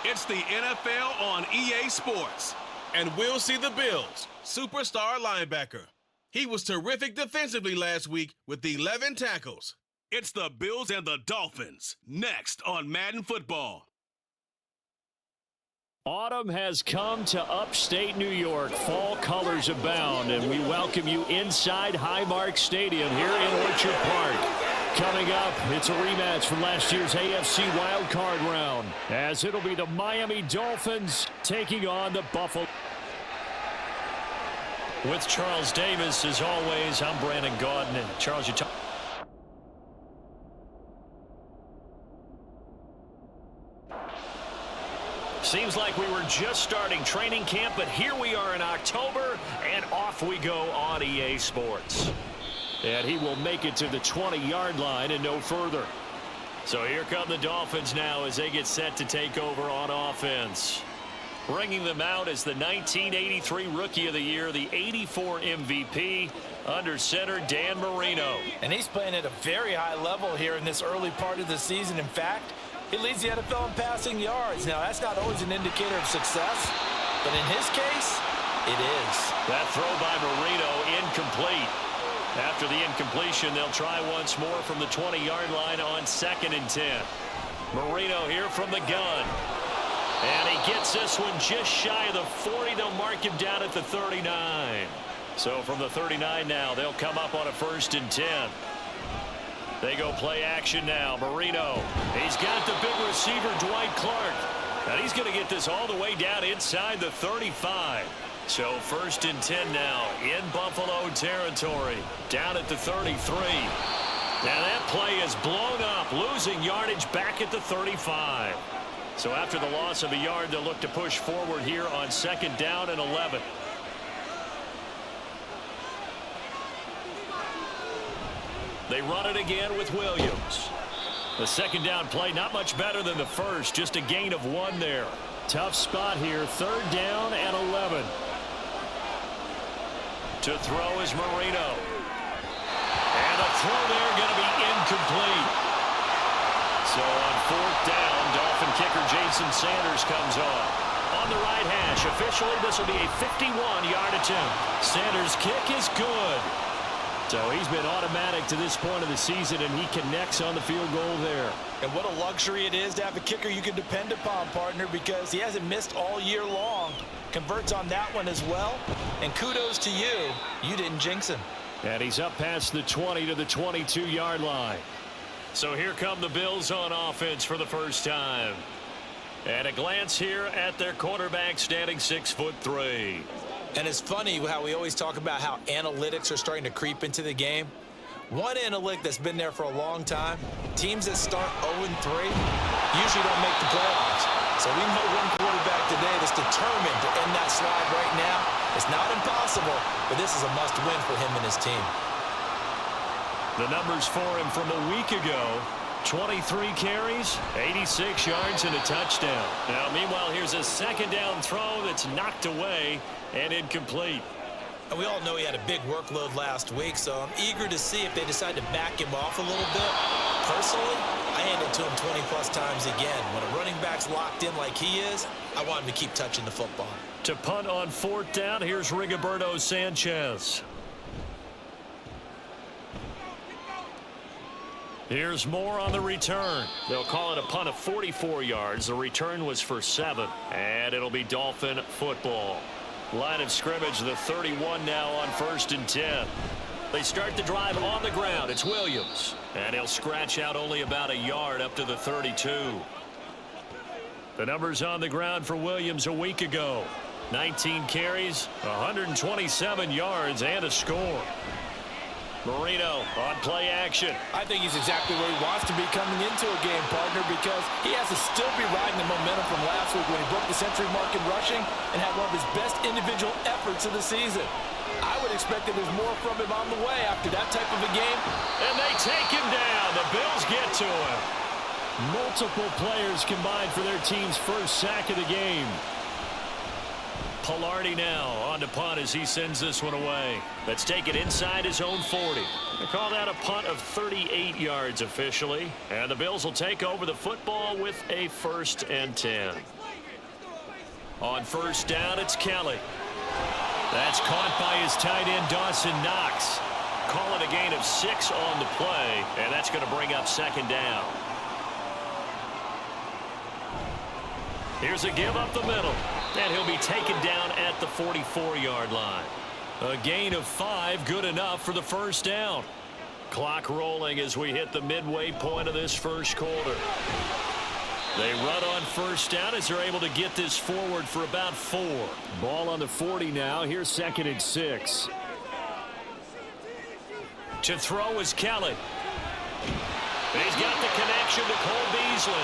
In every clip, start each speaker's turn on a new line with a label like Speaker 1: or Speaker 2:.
Speaker 1: It's the NFL on EA Sports. And we'll see the Bills' superstar linebacker. He was terrific defensively last week with 11 tackles. It's the Bills and the Dolphins, next on Madden Football.
Speaker 2: Autumn has come to upstate New York. Fall colors abound, and we welcome you inside Highmark Stadium here in Orchard Park. Coming up, it's a rematch from last year's AFC wildcard round, as it'll be the Miami Dolphins taking on the Buffalo. With Charles Davis, as always, I'm Brandon Gaudin. And Charles, you talk. Seems like we were just starting training camp, but here we are in October, and off we go on EA Sports. And he will make it to the 20-yard line and no further. So here come the Dolphins now as they get set to take over on offense. Bringing them out is the 1983 Rookie of the Year, the 84 MVP, under center Dan Marino.
Speaker 3: And he's playing at a very high level here in this early part of the season. In fact, he leads the NFL in passing yards. Now, that's not always an indicator of success, but in his case, it is. That throw by Marino incomplete. After the incompletion, they'll try once more from the 20-yard line on 2nd and 10. Marino here from the gun. And he gets this one just shy of the 40. They'll mark him down at the 39. So from the 39 now, they'll come up on a 1st and 10. They go play action now. Marino, he's got the big receiver, Dwight Clark. And he's going to get this all the way down inside the 35. So 1st and 10 now in Buffalo territory. Down at the 33. Now that play is blown up, losing yardage back at the 35. So after the loss of a yard, they'll look to push forward here on 2nd down and 11. They run it again with Williams. The 2nd down play, not much better than the first, just a gain of 1 there. Tough spot here, 3rd down and 11. To throw is Marino. And a throw there going to be incomplete. So on 4th down, Dolphin kicker Jason Sanders comes on the right hash. Officially, this will be a 51-yard attempt. Sanders' kick is good. So he's been automatic to this point of the season, and he connects on the field goal there. And what a luxury it is to have a kicker you can depend upon, partner, because he hasn't missed all year long. Converts on that one as well. And kudos to you. You didn't jinx him.
Speaker 2: And he's up past the 20 to the 22-yard line. So here come the Bills on offense for the first time. And a glance here at their quarterback, standing 6'3".
Speaker 3: And it's funny how we always talk about how analytics are starting to creep into the game. One analytic that's been there for a long time, teams that start 0-3 usually don't make the playoffs. So we know one quarterback today that's determined to end that slide right now. It's not impossible, but this is a must-win for him and his team.
Speaker 2: The numbers for him from a week ago: 23 carries, 86 yards, and a touchdown. Now, meanwhile, here's a 2nd down throw that's knocked away and incomplete.
Speaker 3: And we all know he had a big workload last week, so I'm eager to see if they decide to back him off a little bit. Personally, I hand it to him 20-plus times again. When a running back's locked in like he is, I want him to keep touching the football.
Speaker 2: To punt on 4th down, here's Rigoberto Sanchez. Here's more on the return. They'll call it a punt of 44 yards. The return was for 7. And it'll be Dolphin football. Line of scrimmage, the 31 now on 1st and 10. They start the drive on the ground. It's Williams. And he'll scratch out only about a yard up to the 32. The numbers on the ground for Williams a week ago: 19 carries, 127 yards, and a score. Marino on play action.
Speaker 3: I think he's exactly where he wants to be coming into a game, partner, because he has to still be riding the momentum from last week when he broke the century mark in rushing and had one of his best individual efforts of the season. I would expect that there's more from him on the way after that type of a game.
Speaker 2: And they take him down. The Bills get to him. Multiple players combined for their team's first sack of the game. Pilardi now on to punt as he sends this one away. Let's take it inside his own 40. They call that a punt of 38 yards officially. And the Bills will take over the football with a 1st and 10. On first down, it's Kelly. That's caught by his tight end, Dawson Knox. Call it a gain of 6 on the play, and that's going to bring up second down. Here's a give up the middle, and he'll be taken down at the 44-yard line. A gain of 5, good enough for the first down. Clock rolling as we hit the midway point of this first quarter. They run on first down as they're able to get this forward for about 4. Ball on the 40 now. Here's 2nd and 6. To throw is Kelly. He's got the connection to Cole Beasley.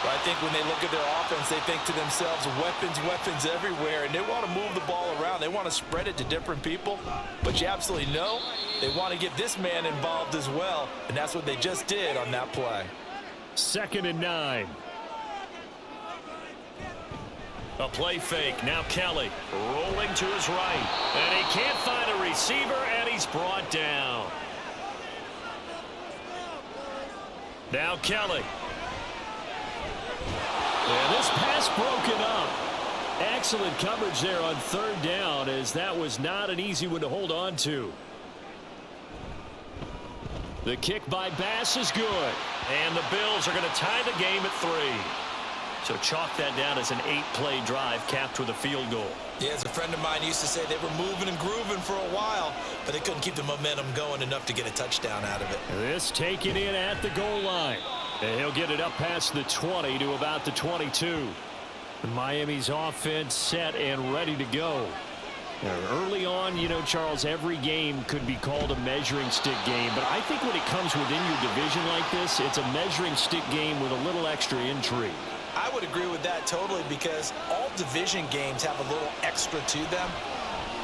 Speaker 3: I think when they look at their offense, they think to themselves, weapons everywhere, and they want to move the ball around. They want to spread it to different people, but you absolutely know they want to get this man involved as well, and that's what they just did on that play.
Speaker 2: 2nd and 9. A play fake. Now Kelly rolling to his right. And he can't find a receiver, and he's brought down. Now Kelly. And this pass broken up. Excellent coverage there on 3rd down, as that was not an easy one to hold on to. The kick by Bass is good. And the Bills are going to tie the game at 3. So chalk that down as an 8-play drive capped with a field goal.
Speaker 3: Yeah, as a friend of mine used to say, they were moving and grooving for a while, but they couldn't keep the momentum going enough to get a touchdown out of it.
Speaker 2: This taken in at the goal line. And he'll get it up past the 20 to about the 22. Miami's offense set and ready to go. Early on, you know, Charles, every game could be called a measuring stick game. But I think when it comes within your division like this, it's a measuring stick game with a little extra intrigue.
Speaker 3: I would agree with that totally, because all division games have a little extra to them.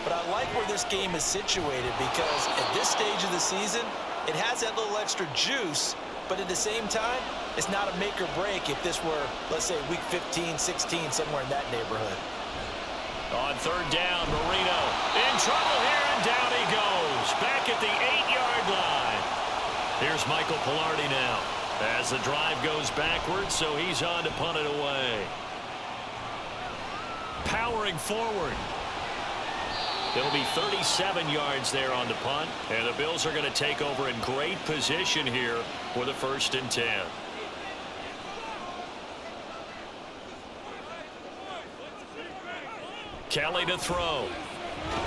Speaker 3: But I like where this game is situated, because at this stage of the season, it has that little extra juice. But at the same time, it's not a make or break if this were, let's say, week 15, 16, somewhere in that neighborhood.
Speaker 2: On 3rd down, Marino in trouble here, and down he goes. Back at the 8-yard line. Here's Michael Pilardi now as the drive goes backwards, so he's on to punt it away. Powering forward. It'll be 37 yards there on the punt, and the Bills are going to take over in great position here with a 1st and 10. Kelly to throw.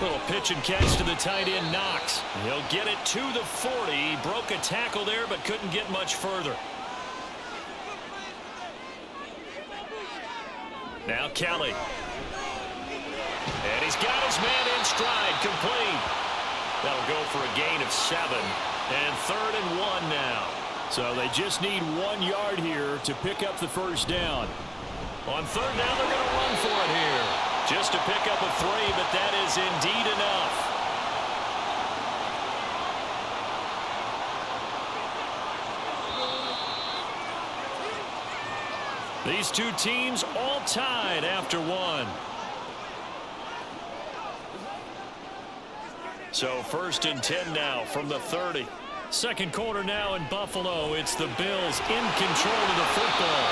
Speaker 2: Little pitch and catch to the tight end, Knox. He'll get it to the 40. He broke a tackle there, but couldn't get much further. Now Kelly. And he's got his man in stride, complete. That'll go for a gain of 7. And 3rd and 1 now. So they just need 1 yard here to pick up the first down. On 3rd down, they're going to run for it here. Just to pick up a 3, but that is indeed enough. These two teams all tied after 1. So 1st and 10 now from the 30. 2nd quarter now in Buffalo. It's the Bills in control of the football.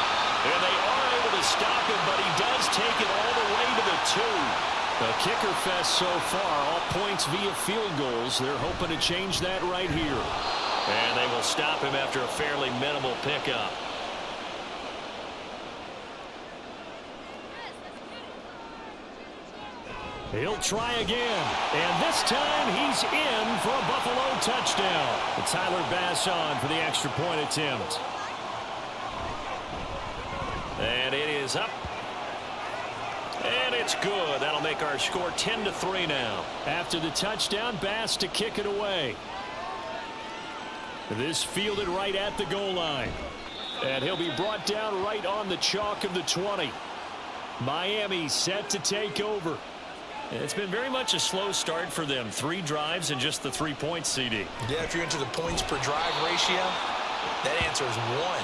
Speaker 2: And they are able to stop him, but he does take it all the way to the 2. A kicker fest so far, all points via field goals. They're hoping to change that right here. And they will stop him after a fairly minimal pickup. He'll try again, and this time he's in for a Buffalo touchdown. Tyler Bass on for the extra point attempt. And it is up. And it's good. That'll make our score 10-3 now. After the touchdown, Bass to kick it away. This fielded right at the goal line. And he'll be brought down right on the chalk of the 20. Miami set to take over. It's been very much a slow start for them. 3 drives and just the 3 points, CD.
Speaker 3: Yeah, if you're into the points per drive ratio, that answer is 1.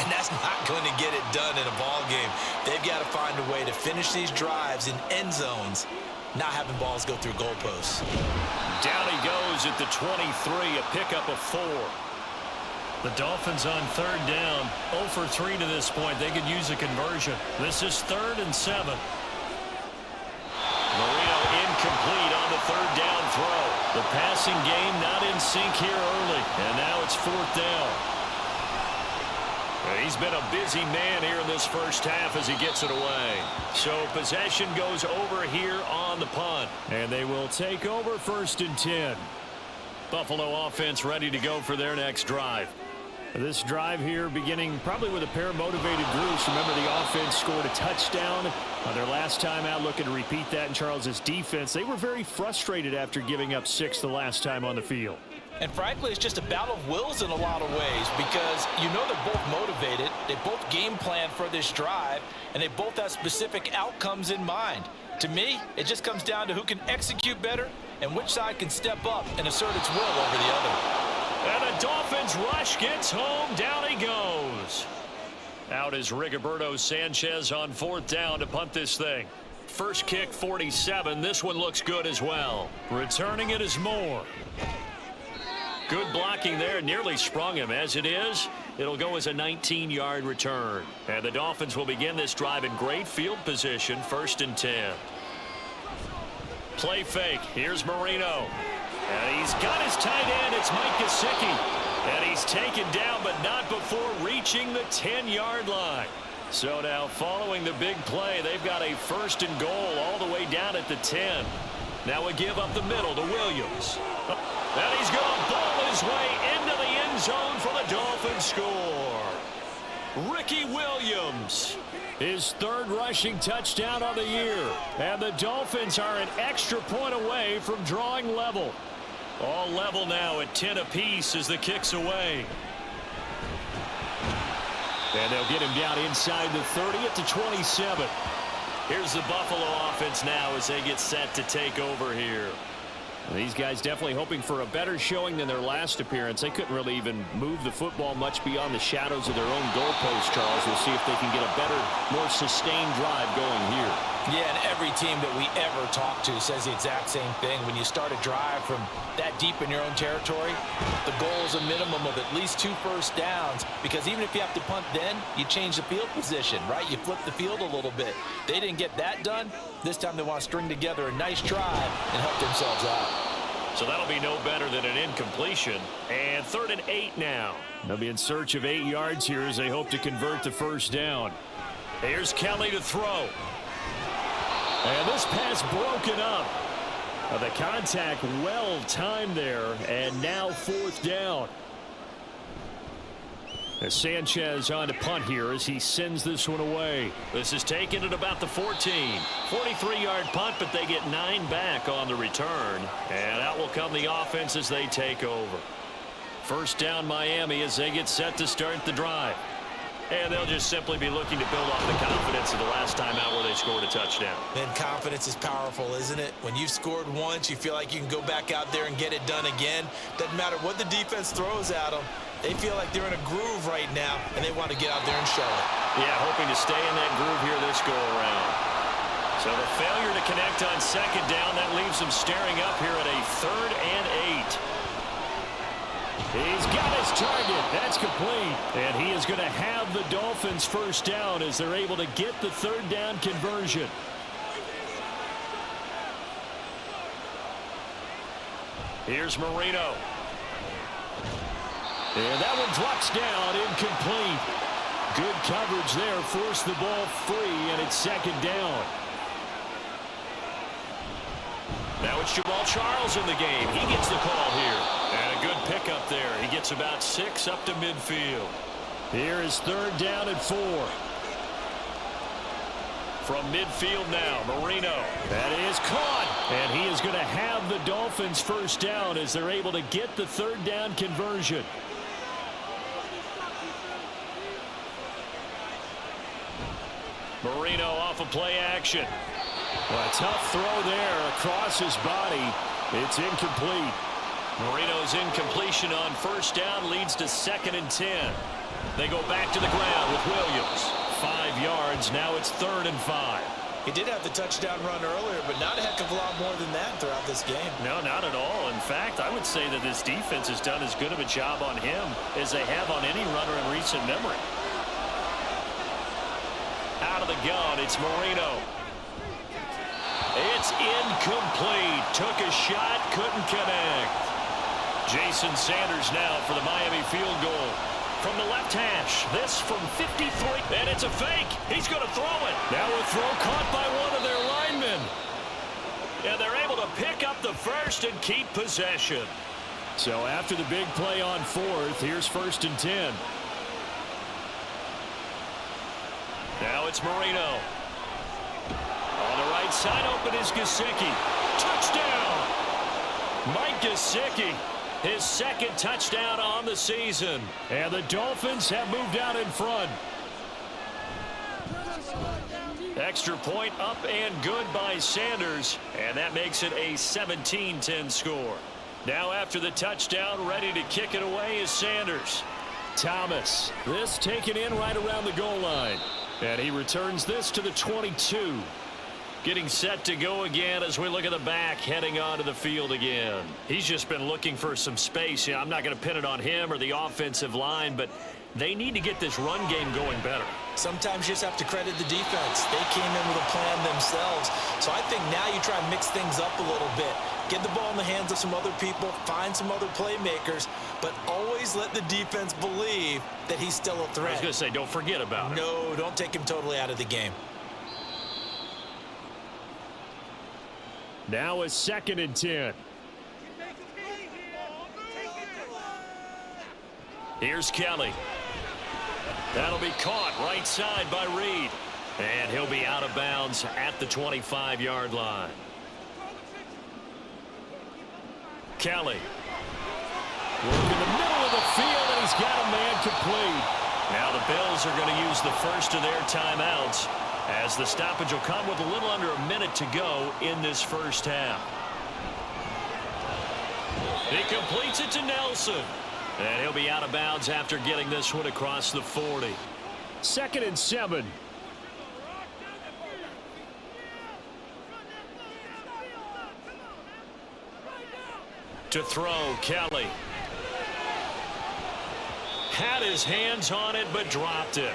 Speaker 3: And that's not going to get it done in a ball game. They've got to find a way to finish these drives in end zones, not having balls go through goalposts.
Speaker 2: Down he goes at the 23, a pickup of 4. The Dolphins on third down, 0 for 3 to this point. They could use a conversion. This is 3rd and 7. Marino incomplete on the third down throw. The passing game not in sync here early, and now it's 4th down. He's been a busy man here in this first half as he gets it away. So possession goes over here on the punt. And they will take over 1st and 10. Buffalo offense ready to go for their next drive. This drive here beginning probably with a pair of motivated groups. Remember, the offense scored a touchdown on their last time out, looking to repeat that in Charles's defense. They were very frustrated after giving up 6 the last time on the field.
Speaker 3: And frankly, it's just a battle of wills in a lot of ways because you know they're both motivated. They both game plan for this drive, and they both have specific outcomes in mind. To me, it just comes down to who can execute better and which side can step up and assert its will over the other.
Speaker 2: And the Dolphins rush gets home. Down he goes. Out is Rigoberto Sanchez on 4th down to punt this thing. First kick, 47. This one looks good as well. Returning it is Moore. Good blocking there. Nearly sprung him. As it is, it'll go as a 19-yard return. And the Dolphins will begin this drive in great field position. 1st and 10. Play fake. Here's Marino. And he's got his tight end. It's Mike Gesicki. And he's taken down, but not before reaching the 10-yard line. So now following the big play, they've got a 1st and goal all the way down at the 10. Now a give up the middle to Williams. And he's going to ball his way into the end zone for the Dolphins score. Ricky Williams. His 3rd rushing touchdown of the year. And the Dolphins are an extra point away from drawing level. All level now at 10 apiece as the kick's away. And they'll get him down inside the 30 at the 27. Here's the Buffalo offense now as they get set to take over here. These guys definitely hoping for a better showing than their last appearance. They couldn't really even move the football much beyond the shadows of their own goalpost, Charles. We'll see if they can get a better, more sustained drive going here.
Speaker 3: Yeah, and every team that we ever talk to says the exact same thing. When you start a drive from that deep in your own territory, the goal is a minimum of at least 2 first downs, because even if you have to punt then, you change the field position, right? You flip the field a little bit. They didn't get that done. This time they want to string together a nice drive and help themselves out.
Speaker 2: So that'll be no better than an incompletion. And 3rd and 8 now. They'll be in search of 8 yards here as they hope to convert the 1st down. Here's Kelly to throw. And this pass broken up. The contact well timed there, and now 4th down. As Sanchez on to punt here as he sends this one away. This is taken at about the 14. 43-yard punt, but they get 9 back on the return. And out will come the offense as they take over. 1st down Miami as they get set to start the drive. And they'll just simply be looking to build off the confidence of the last time out where they scored a touchdown.
Speaker 3: And confidence is powerful, isn't it? When you've scored once, you feel like you can go back out there and get it done again. Doesn't matter what the defense throws at them. They feel like they're in a groove right now, and they want to get out there and show it.
Speaker 2: Yeah, hoping to stay in that groove here this go-around. So the failure to connect on 2nd down, that leaves them staring up here at a 3rd and 8. He's got his target. That's complete. And he is going to have the Dolphins 1st down as they're able to get the 3rd down conversion. Here's Marino. And that one drops down, incomplete. Good coverage there, forced the ball free, and it's 2nd down. Now it's Jamal Charles in the game. He gets the call here. And a good pickup there. He gets about 6 up to midfield. Here is 3rd down and 4. From midfield now, Marino. That is caught. And he is going to have the Dolphins 1st down as they're able to get the 3rd down conversion. Marino off of play action. Well, a tough throw there across his body. It's incomplete. Marino's incompletion on 1st down leads to 2nd and 10. They go back to the ground with Williams. 5 yards. Now it's 3rd and 5.
Speaker 3: He did have the touchdown run earlier, but not a heck of a lot more than that throughout this game.
Speaker 2: No, not at all. In fact, I would say that this defense has done as good of a job on him as they have on any runner in recent memory. Out of the gun, it's Marino. It's incomplete. Took a shot, couldn't connect. Jason Sanders now for the Miami field goal. From the left hash, this from 53, and it's a fake. He's going to throw it. Now a throw caught by one of their linemen. And they're able to pick up the first and keep possession. So after the big play on fourth, here's 1st and 10. Now it's Marino. On the right side, open is Gesicki. Touchdown! Mike Gesicki. His second touchdown on the season. And the Dolphins have moved out in front. Extra point up and good by Sanders. And that makes it a 17-10 score. Now after the touchdown, ready to kick it away is Sanders. Thomas. This taken in right around the goal line. And he returns this to the 22. Getting set to go again as we look at the back, heading onto the field again. He's just been looking for some space. I'm not going to pin it on him or the offensive line, but they need to get this run game going better.
Speaker 3: Sometimes you just have to credit the defense. They came in with a plan themselves. So I think now you try and mix things up a little bit. Get the ball in the hands of some other people, find some other playmakers, but always let the defense believe that he's still a threat.
Speaker 2: I was going to say, don't forget about him.
Speaker 3: No, don't take him totally out of the game.
Speaker 2: Now it's 2nd and 10. Here's Kelly. That'll be caught right side by Reed. And he'll be out of bounds at the 25-yard line. Kelly. Work in the middle of the field, and he's got a man complete. Now the Bills are going to use the first of their timeouts, as the stoppage will come with a little under a minute to go in this first half. He completes it to Nelson. And he'll be out of bounds after getting this one across the 40. 2nd and 7. To throw, Kelly. Had his hands on it, but dropped it.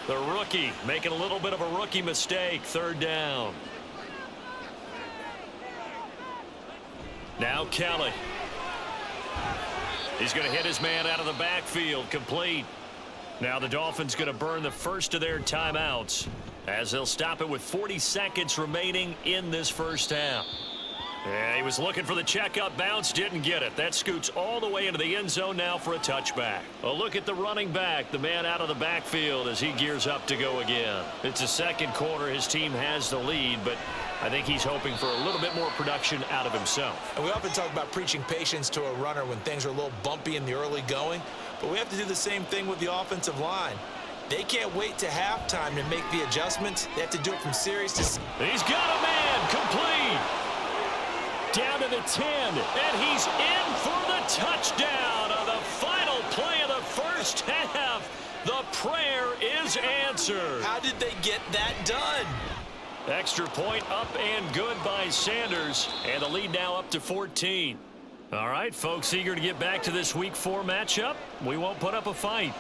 Speaker 2: The rookie making a little bit of a rookie mistake. 3rd down. Now Kelly. He's going to hit his man out of the backfield. Complete. Now the Dolphins going to burn the first of their timeouts, as they'll stop it with 40 seconds remaining in this first half. Yeah, he was looking for the checkup bounce, didn't get it. That scoots all the way into the end zone now for a touchback. A look at the running back, the man out of the backfield as he gears up to go again. It's the second quarter. His team has the lead, but I think he's hoping for a little bit more production out of himself.
Speaker 3: And we often talk about preaching patience to a runner when things are a little bumpy in the early going, but we have to do the same thing with the offensive line. They can't wait to halftime to make the adjustments. They have to do it from series to...
Speaker 2: He's got a man complete. Down to the 10, and he's in for the touchdown on the final play of the first half. The prayer is answered.
Speaker 3: How did they get that done?
Speaker 2: Extra point up and good by Sanders, and the lead now up to 14. All right, folks, eager to get back to this Week 4 matchup. We won't put up a fight.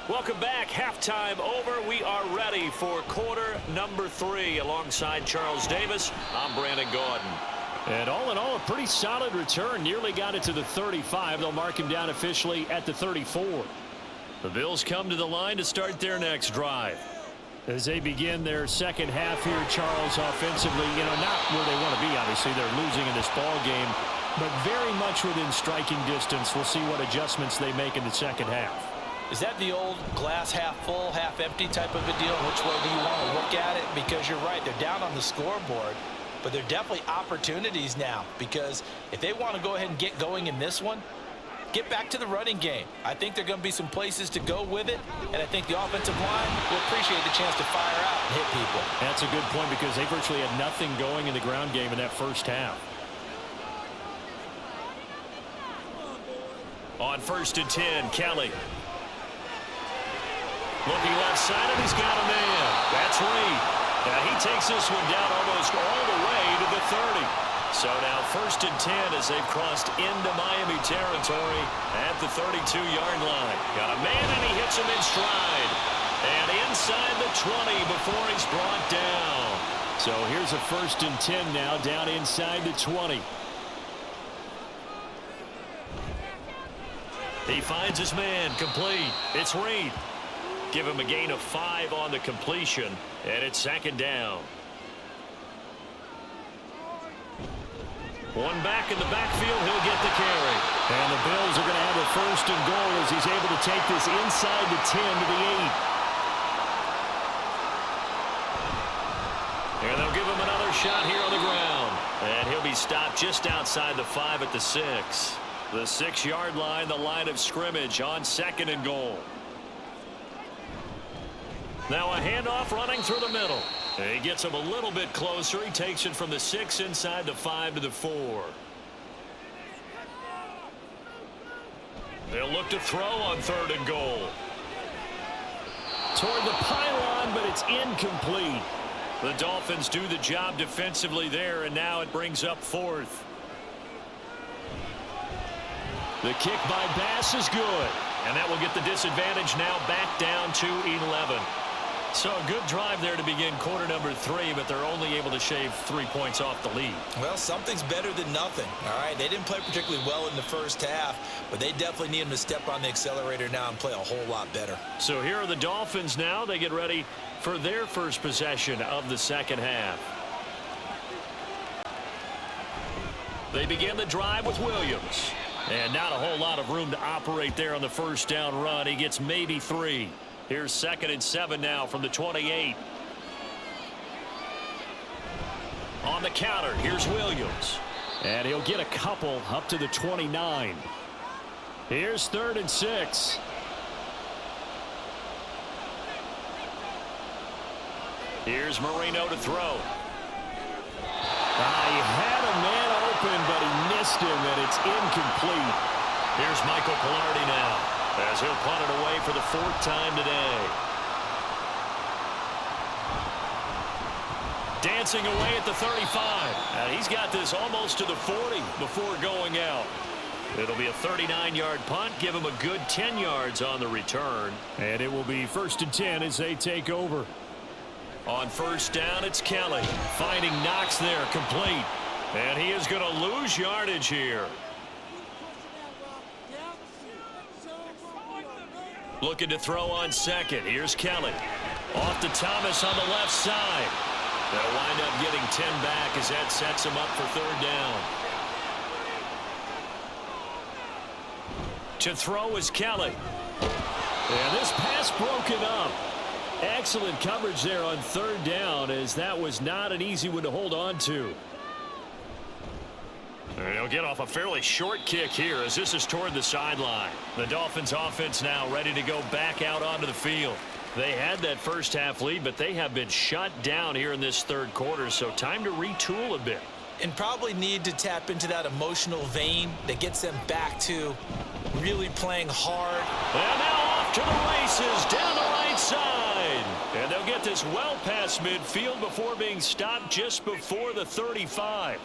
Speaker 2: Welcome back. Halftime over. We are ready for quarter number 3. Alongside Charles Davis, I'm Brandon Gordon. And all in all, a pretty solid return. Nearly got it to the 35. They'll mark him down officially at the 34. The Bills come to the line to start their next drive. As they begin their second half here, Charles, offensively, not where they want to be. Obviously, they're losing in this ball game, but very much within striking distance. We'll see what adjustments they make in the second half.
Speaker 3: Is that the old glass half full, half empty type of a deal? Which way do you want to look at it? Because you're right, they're down on the scoreboard, but they're definitely opportunities now, because if they want to go ahead and get going in this one, get back to the running game. I think there are going to be some places to go with it, and I think the offensive line will appreciate the chance to fire out and hit people.
Speaker 2: That's a good point, because they virtually had nothing going in the ground game in that first half. On 1st and 10, Kelly. Looking left side, and he's got a man. That's Reed. Now he takes this one down almost all the way to the 30. So now 1st and 10 as they've crossed into Miami territory at the 32-yard line. Got a man and he hits him in stride. And inside the 20 before he's brought down.
Speaker 4: So here's a 1st and 10 now down inside the 20.
Speaker 2: He finds his man complete. It's Reed. Give him a gain of 5 on the completion, and it's 2nd down. One back in the backfield, he'll get the carry.
Speaker 4: And the Bills are going to have a 1st and goal as he's able to take this inside the 10 to the 8.
Speaker 2: And they'll give him another shot here on the ground. And he'll be stopped just outside the 5 at the 6. The 6-yard line, the line of scrimmage on 2nd and goal. Now a handoff running through the middle. He gets him a little bit closer. He takes it from the 6 inside the 5 to the 4. They'll look to throw on 3rd and goal.
Speaker 4: Toward the pylon, but it's incomplete.
Speaker 2: The Dolphins do the job defensively there, and now it brings up 4th.
Speaker 4: The kick by Bass is good.
Speaker 2: And that will get the disadvantage now back down to 11. So a good drive there to begin quarter number 3, but they're only able to shave 3 points off the lead.
Speaker 3: Well, something's better than nothing. All right, they didn't play particularly well in the first half, but they definitely need them to step on the accelerator now and play a whole lot better.
Speaker 2: So here are the Dolphins now. They get ready for their first possession of the second half. They begin the drive with Williams. And not a whole lot of room to operate there on the first down run. He gets maybe 3. Here's 2nd and 7 now from the 28. On the counter, here's Williams.
Speaker 4: And he'll get a couple up to the 29. Here's 3rd and 6.
Speaker 2: Here's Marino to throw.
Speaker 4: He had a man open, but he missed him, and it's incomplete.
Speaker 2: Here's Michael Pilardi now, as he'll punt it away for the 4th time today. Dancing away at the 35. And he's got this almost to the 40 before going out. It'll be a 39-yard punt. Give him a good 10 yards on the return.
Speaker 4: And it will be 1st and 10 as they take over.
Speaker 2: On 1st down, it's Kelly. Finding Knox there, complete. And he is going to lose yardage here. Looking to throw on 2nd. Here's Kelly. Off to Thomas on the left side. They'll wind up getting 10 back as that sets him up for 3rd down. To throw is Kelly.
Speaker 4: And this pass broken up. Excellent coverage there on 3rd down, as that was not an easy one to hold on to.
Speaker 2: And he'll get off a fairly short kick here as this is toward the sideline. The Dolphins offense now ready to go back out onto the field. They had that first half lead, but they have been shut down here in this 3rd quarter, so time to retool a bit.
Speaker 3: And probably need to tap into that emotional vein that gets them back to really playing hard.
Speaker 2: And now off to the races down the right side. And they'll get this well past midfield before being stopped just before the 35.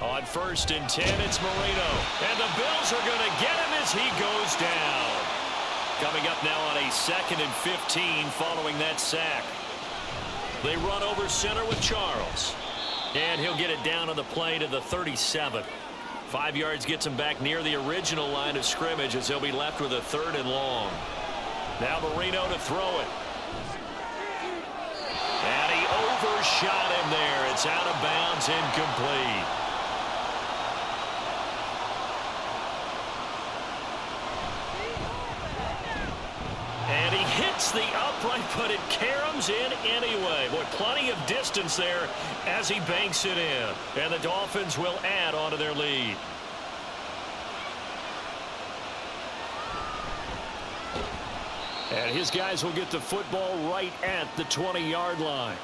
Speaker 2: On 1st and 10, it's Marino. And the Bills are going to get him as he goes down. Coming up now on a 2nd and 15 following that sack. They run over center with Charles. And he'll get it down on the play to the 37. 5 yards gets him back near the original line of scrimmage as they'll be left with a 3rd and long. Now Marino to throw it. And he overshot him there. It's out of bounds, incomplete. And he hits the upright, but it caroms in anyway. Boy, plenty of distance there as he banks it in. And the Dolphins will add on to their lead.
Speaker 4: And his guys will get the football right at the 20-yard line.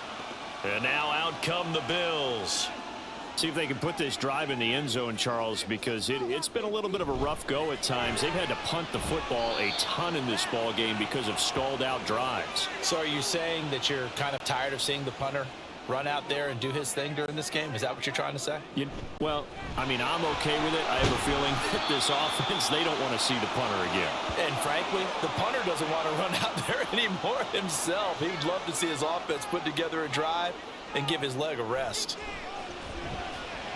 Speaker 2: And now out come the Bills.
Speaker 4: See if they can put this drive in the end zone, Charles, because it's been a little bit of a rough go at times. They've had to punt the football a ton in this ball game because of stalled out drives.
Speaker 3: So are you saying that you're kind of tired of seeing the punter run out there and do his thing during this game? Is that what you're trying to say?
Speaker 4: Well, I mean, I'm okay with it. I have a feeling that this offense, they don't want to see the punter again.
Speaker 3: And frankly, the punter doesn't want to run out there anymore himself. He'd love to see his offense put together a drive and give his leg a rest.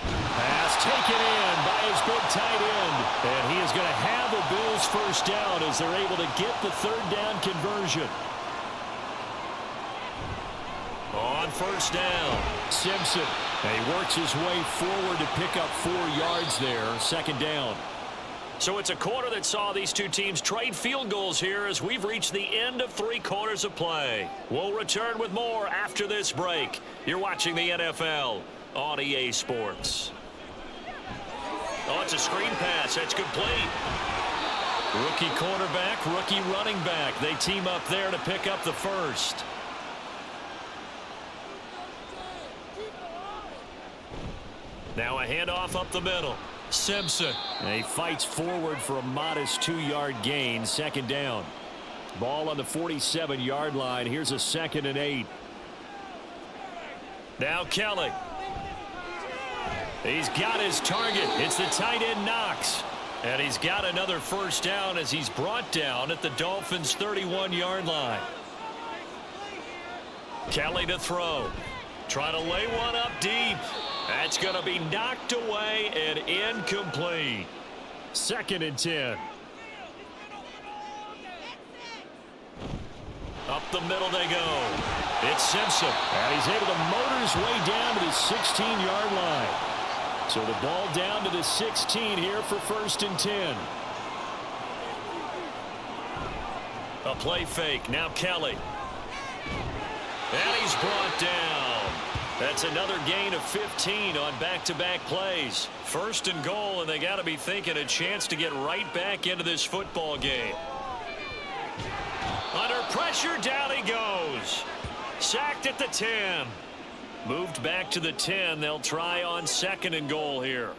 Speaker 4: Pass taken in by his big tight end. And he is going to have a Bills first down as they're able to get the third down conversion. On first down, Simpson. And he works his way forward to pick up 4 yards there. Second down. So it's a quarter that saw these two teams trade field goals here as we've reached the end of 3 quarters of play. We'll return with more after this break. You're watching the NFL on EA Sports. Oh, it's a screen pass. That's complete. Rookie quarterback, rookie running back. They team up there to pick up the first. Now a handoff up the middle. Simpson. And he fights forward for a modest 2-yard gain. Second down. Ball on the 47-yard line. Here's a 2nd and 8. Now Kelly. He's got his target. It's the tight end Knox. And he's got another first down as he's brought down at the Dolphins' 31-yard line. Kelly to throw. Trying to lay one up deep. That's going to be knocked away and incomplete. 2nd and 10. Up the middle they go. It's Simpson. And he's able to motor his way down to the 16-yard line. So the ball down to the 16 here for 1st and 10. A play fake. Now Kelly. And he's brought down. That's another gain of 15 on back-to-back plays. 1st and goal, and they got to be thinking a chance to get right back into this football game. Under pressure, down he goes. Sacked at the 10. Moved back to the 10. They'll try on 2nd and goal here.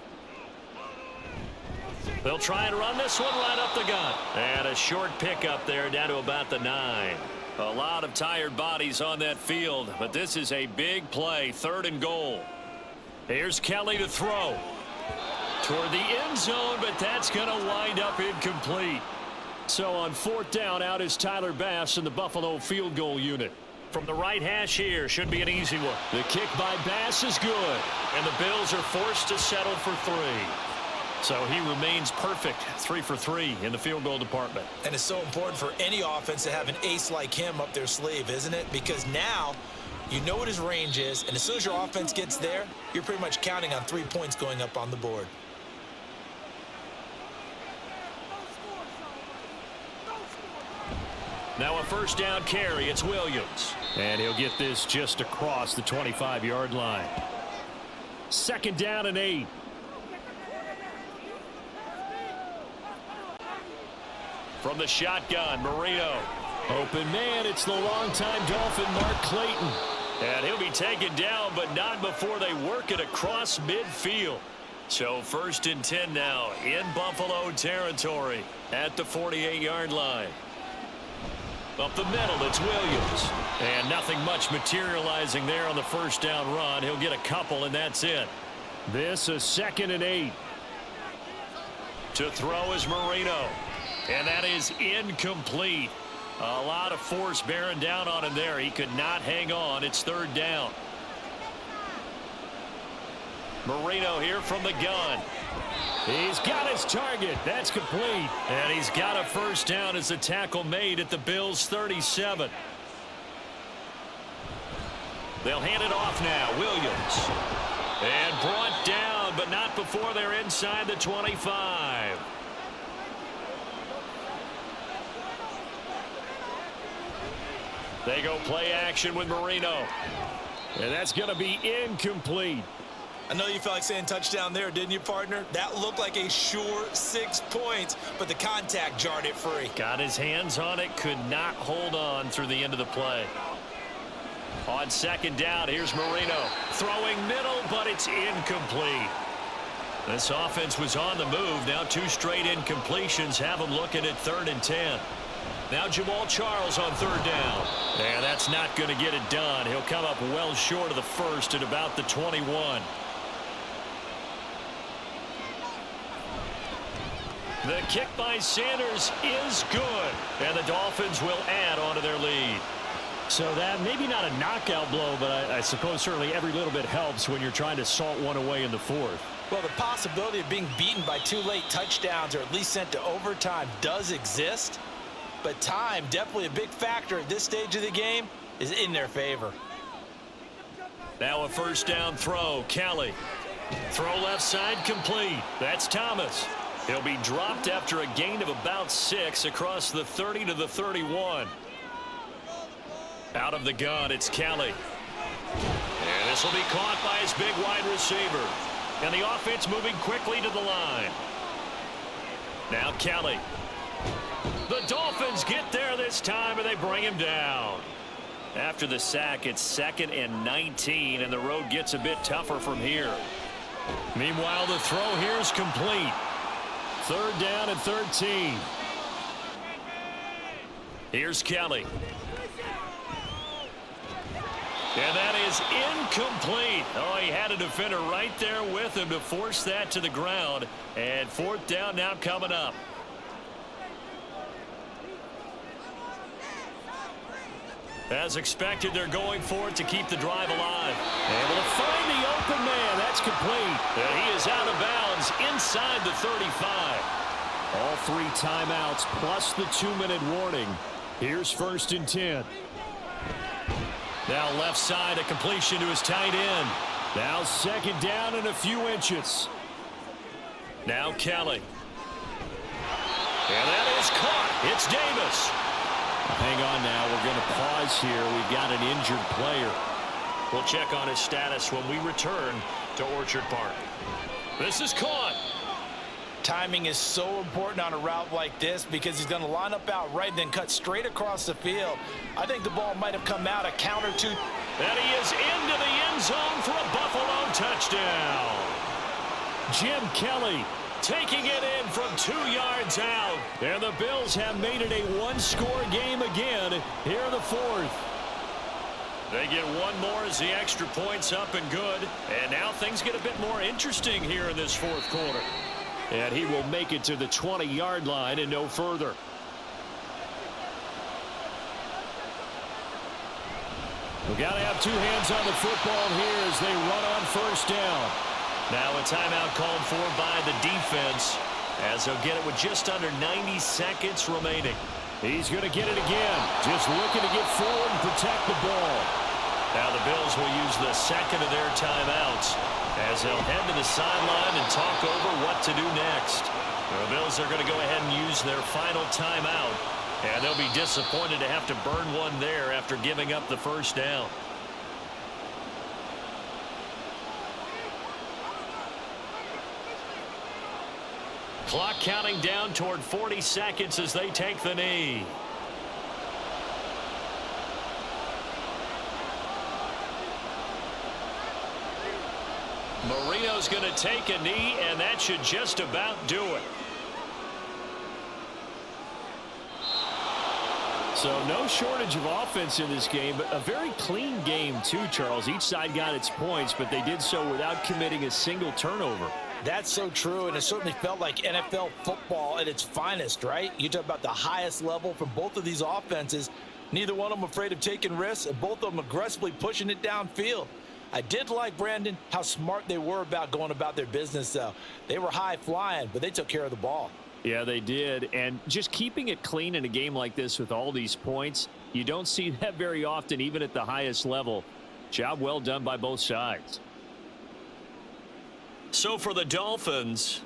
Speaker 4: They'll try and run this one right up the gut. And a short pickup there down to about the 9. A lot of tired bodies on that field, but this is a big play. 3rd and goal. Here's Kelly to throw. Toward the end zone, but that's going to wind up incomplete. So on 4th down, out is Tyler Bass in the Buffalo field goal unit. From the right hash here, should be an easy one. The kick by Bass is good. And the Bills are forced to settle for 3. So he remains perfect, 3 for 3 in the field goal department.
Speaker 3: And it's so important for any offense to have an ace like him up their sleeve, isn't it? Because now you know what his range is, and as soon as your offense gets there, you're pretty much counting on 3 points going up on the board.
Speaker 4: Now a first down carry. It's Williams. And he'll get this just across the 25-yard line. 2nd down and 8. From the shotgun, Marino. Open man, it's the longtime Dolphin, Mark Clayton. And he'll be taken down, but not before they work it across midfield. So 1st and 10 now in Buffalo territory at the 48-yard line. Up the middle, it's Williams. And nothing much materializing there on the first down run. He'll get a couple, and that's it. This is 2nd and 8. To throw is Marino. And that is incomplete. A lot of force bearing down on him there. He could not hang on. It's 3rd down. Marino here from the gun. He's got his target. That's complete. And he's got a first down as the tackle made at the Bills' 37. They'll hand it off now. Williams. And brought down, but not before they're inside the 25. They go play action with Marino. And that's going to be incomplete.
Speaker 3: I know you felt like saying touchdown there, didn't you, partner? That looked like a sure 6 points, but the contact jarred it free.
Speaker 2: Got his hands on it, could not hold on through the end of the play. On second down, here's Marino. Throwing middle, but it's incomplete. This offense was on the move. Now 2 straight incompletions have them looking at 3rd and 10. Now Jamal Charles on 3rd down. And that's not going to get it done. He'll come up well short of the first at about the 21. The kick by Sanders is good. And the Dolphins will add on to their lead.
Speaker 4: So that maybe not a knockout blow, but I suppose certainly every little bit helps when you're trying to salt one away in the 4th.
Speaker 3: Well, the possibility of being beaten by 2 late touchdowns or at least sent to overtime does exist. But time, definitely a big factor at this stage of the game, is in their favor.
Speaker 2: Now a 1st down throw. Kelly. Throw left side complete. That's Thomas. He'll be dropped after a gain of about 6 across the 30 to the 31. Out of the gun, it's Kelly. And this will be caught by his big wide receiver. And the offense moving quickly to the line. Now Kelly. The Dolphins get there this time, and they bring him down. After the sack, it's 2nd and 19, and the road gets a bit tougher from here. Meanwhile, the throw here is complete. 3rd down and 13. Here's Kelly. And that is incomplete. Oh, he had a defender right there with him to force that to the ground. And 4th down now coming up. As expected, they're going for it to keep the drive alive. Able to find the open man. That's complete. And he is out of bounds inside the 35.
Speaker 4: All 3 timeouts plus the 2-minute warning. Here's 1st and 10.
Speaker 2: Now left side, a completion to his tight end.
Speaker 4: Now 2nd down and a few inches.
Speaker 2: Now Kelly. And that is caught. It's Davis.
Speaker 4: Hang on now. We're going to pause here. We've got an injured player.
Speaker 2: We'll check on his status when we return to Orchard Park. This is caught.
Speaker 3: Timing is so important on a route like this because he's going to line up out right and then cut straight across the field. I think the ball might have come out a counter to.
Speaker 2: And he is into the end zone for a Buffalo touchdown.
Speaker 4: Jim Kelly
Speaker 2: taking it in from 2 yards out.
Speaker 4: And the Bills have made it a 1-score game again here in the 4th.
Speaker 2: They get one more as the extra point's up and good. And now things get a bit more interesting here in this 4th quarter.
Speaker 4: And he will make it to the 20-yard line and no further. We've got to have 2 hands on the football here as they run on 1st down.
Speaker 2: Now a timeout called for by the defense as they'll get it with just under 90 seconds remaining.
Speaker 4: He's going to get it again. Just looking to get forward and protect the ball.
Speaker 2: Now the Bills will use the 2nd of their timeouts as they'll head to the sideline and talk over what to do next. The Bills are going to go ahead and use their final timeout, and they'll be disappointed to have to burn one there after giving up the 1st down. Clock counting down toward 40 seconds as they take the knee. Marino's going to take a knee, and that should just about do it.
Speaker 4: So no shortage of offense in this game, but a very clean game too, Charles. Each side got its points, but they did so without committing a single turnover.
Speaker 3: That's so true, and it certainly felt like NFL football at its finest, right? You talk about the highest level from both of these offenses. Neither one of them afraid of taking risks, and both of them aggressively pushing it downfield. I did like, Brandon, how smart they were about going about their business, though. They were high flying, but they took care of the ball.
Speaker 4: Yeah, they did. And just keeping it clean in a game like this with all these points, you don't see that very often, even at the highest level. Job well done by both sides.
Speaker 2: So for the Dolphins,